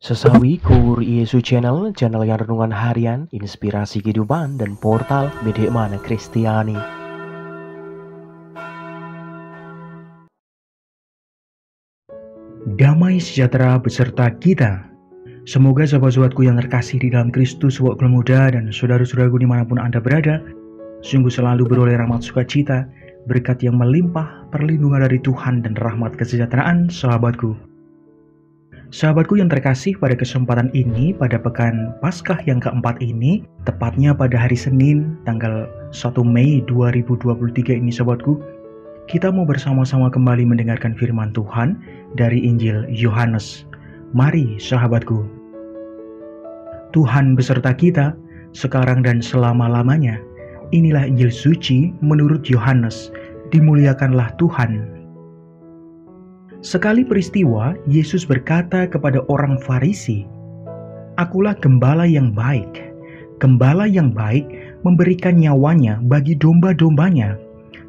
Sesawi Kur Yesu channel yang renungan harian, inspirasi kehidupan, dan portal Bedemana Kristiani. Damai sejahtera beserta kita. Semoga sahabat-sahabatku yang terkasih di dalam Kristus, sahabat muda dan saudara-saudaraku dimanapun Anda berada, sungguh selalu beroleh rahmat sukacita, berkat yang melimpah, perlindungan dari Tuhan dan rahmat kesejahteraan sahabatku. Sahabatku yang terkasih, pada kesempatan ini, pada pekan Paskah yang keempat ini, tepatnya pada hari Senin, tanggal 1 Mei 2023 ini sahabatku, kita mau bersama-sama kembali mendengarkan firman Tuhan dari Injil Yohanes. Mari sahabatku. Tuhan beserta kita, sekarang dan selama-lamanya. Inilah Injil suci menurut Yohanes. Dimuliakanlah Tuhan. Sekali peristiwa, Yesus berkata kepada orang Farisi, "Akulah gembala yang baik. Gembala yang baik memberikan nyawanya bagi domba-dombanya.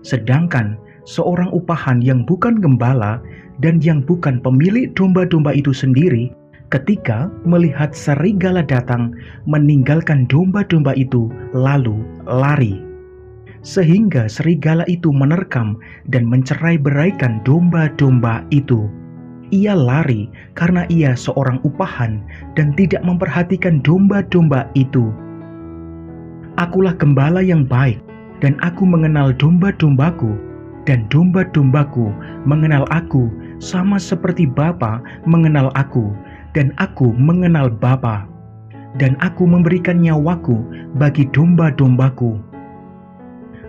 Sedangkan seorang upahan yang bukan gembala dan yang bukan pemilik domba-domba itu sendiri, ketika melihat serigala datang, meninggalkan domba-domba itu lalu lari. Sehingga serigala itu menerkam dan mencerai-beraikan domba-domba itu. Ia lari karena ia seorang upahan dan tidak memperhatikan domba-domba itu. Akulah gembala yang baik, dan aku mengenal domba-dombaku, dan domba-dombaku mengenal aku, sama seperti Bapa mengenal aku, dan aku mengenal Bapa. Dan aku memberikan nyawaku bagi domba-dombaku.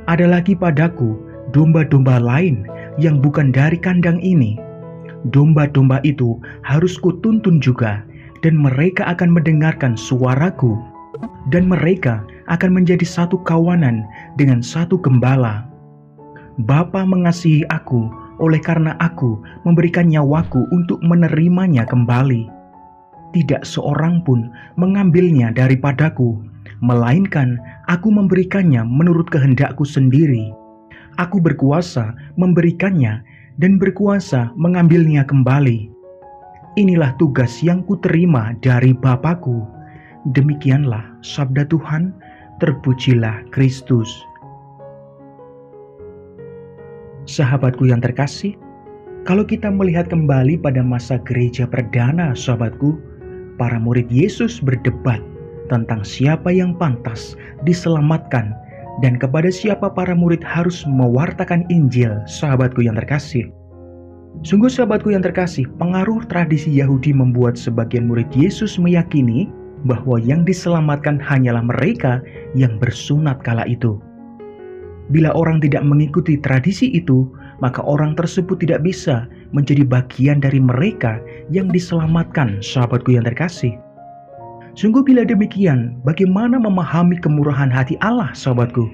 Ada lagi padaku domba-domba lain yang bukan dari kandang ini. Domba-domba itu harus kutuntun juga, dan mereka akan mendengarkan suaraku, dan mereka akan menjadi satu kawanan dengan satu gembala. Bapa mengasihi aku, oleh karena aku memberikan nyawaku untuk menerimanya kembali. Tidak seorang pun mengambilnya daripadaku, melainkan aku memberikannya menurut kehendakku sendiri. Aku berkuasa memberikannya dan berkuasa mengambilnya kembali. Inilah tugas yang kuterima dari Bapa-Ku." Demikianlah sabda Tuhan. Terpujilah Kristus. Sahabatku yang terkasih, kalau kita melihat kembali pada masa gereja perdana sahabatku, para murid Yesus berdebat tentang siapa yang pantas diselamatkan dan kepada siapa para murid harus mewartakan Injil. Sahabatku yang terkasih, sungguh sahabatku yang terkasih, pengaruh tradisi Yahudi membuat sebagian murid Yesus meyakini bahwa yang diselamatkan hanyalah mereka yang bersunat kala itu. Bila orang tidak mengikuti tradisi itu, maka orang tersebut tidak bisa menjadi bagian dari mereka yang diselamatkan. Sahabatku yang terkasih, sungguh bila demikian, bagaimana memahami kemurahan hati Allah, sahabatku?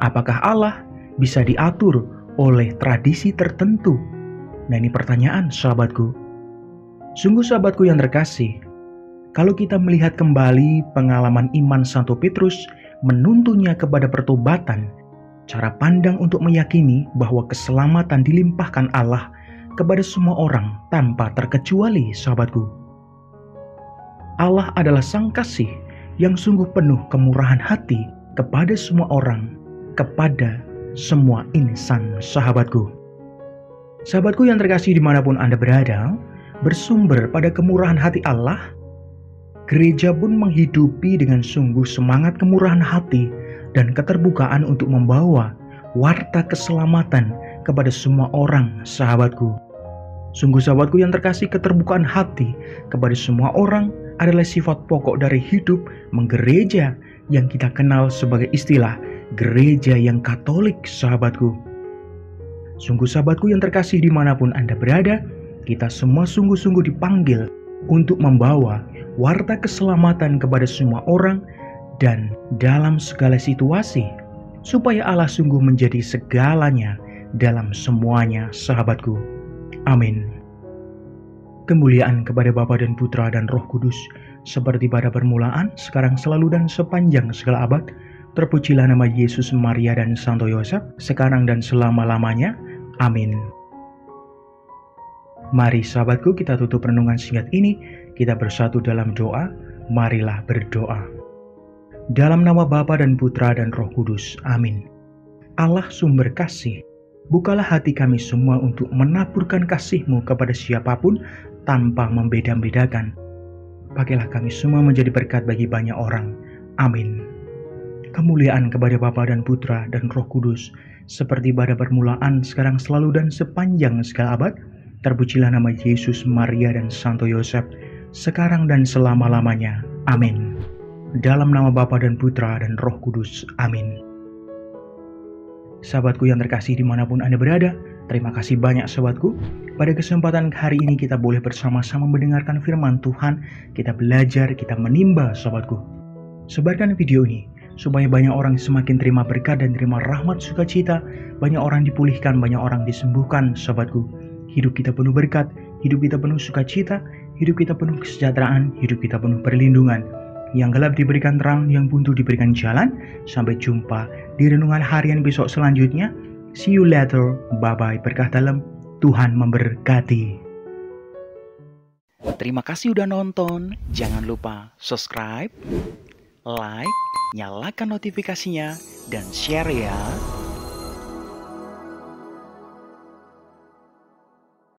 Apakah Allah bisa diatur oleh tradisi tertentu? Nah, ini pertanyaan sahabatku. Sungguh sahabatku yang terkasih, kalau kita melihat kembali pengalaman iman Santo Petrus menuntunnya kepada pertobatan, cara pandang untuk meyakini bahwa keselamatan dilimpahkan Allah kepada semua orang tanpa terkecuali, sahabatku. Allah adalah Sang Kasih yang sungguh penuh kemurahan hati kepada semua orang, kepada semua insan, sahabatku. Sahabatku yang terkasih dimanapun Anda berada, bersumber pada kemurahan hati Allah, gereja pun menghidupi dengan sungguh semangat kemurahan hati dan keterbukaan untuk membawa warta keselamatan kepada semua orang, sahabatku. Sungguh sahabatku yang terkasih, keterbukaan hati kepada semua orang adalah sifat pokok dari hidup menggereja yang kita kenal sebagai istilah gereja yang Katolik, sahabatku. Sungguh sahabatku yang terkasih dimanapun Anda berada, kita semua sungguh-sungguh dipanggil untuk membawa warta keselamatan kepada semua orang dan dalam segala situasi, supaya Allah sungguh menjadi segalanya dalam semuanya, sahabatku. Amin. Kemuliaan kepada Bapa dan Putra dan Roh Kudus, seperti pada permulaan, sekarang, selalu, dan sepanjang segala abad. Terpujilah nama Yesus, Maria, dan Santo Yosef, sekarang dan selama-lamanya. Amin. Mari sahabatku, kita tutup renungan singkat ini Kita bersatu dalam doa, marilah berdoa. Dalam nama Bapa dan Putra dan Roh Kudus, amin. Allah sumber kasih, bukalah hati kami semua untuk menaburkan kasih-Mu kepada siapapun tanpa membeda-bedakan. Pakailah kami semua menjadi berkat bagi banyak orang. Amin. Kemuliaan kepada Bapa dan Putra dan Roh Kudus, seperti pada permulaan, sekarang, selalu, dan sepanjang segala abad. Terpujilah nama Yesus, Maria, dan Santo Yosef, sekarang dan selama-lamanya. Amin. Dalam nama Bapa dan Putra dan Roh Kudus. Amin. Sahabatku yang terkasih dimanapun Anda berada, terima kasih banyak sahabatku. Pada kesempatan hari ini kita boleh bersama-sama mendengarkan firman Tuhan, kita belajar, kita menimba sahabatku. Sebarkan video ini, supaya banyak orang semakin terima berkat dan terima rahmat sukacita, banyak orang dipulihkan, banyak orang disembuhkan sahabatku. Hidup kita penuh berkat, hidup kita penuh sukacita, hidup kita penuh kesejahteraan, hidup kita penuh perlindungan. Yang gelap diberikan terang, yang buntu diberikan jalan. Sampai jumpa di renungan harian besok selanjutnya. See you later, bye-bye, berkah dalam, Tuhan memberkati. Terima kasih udah nonton, jangan lupa subscribe, like, nyalakan notifikasinya, dan share ya.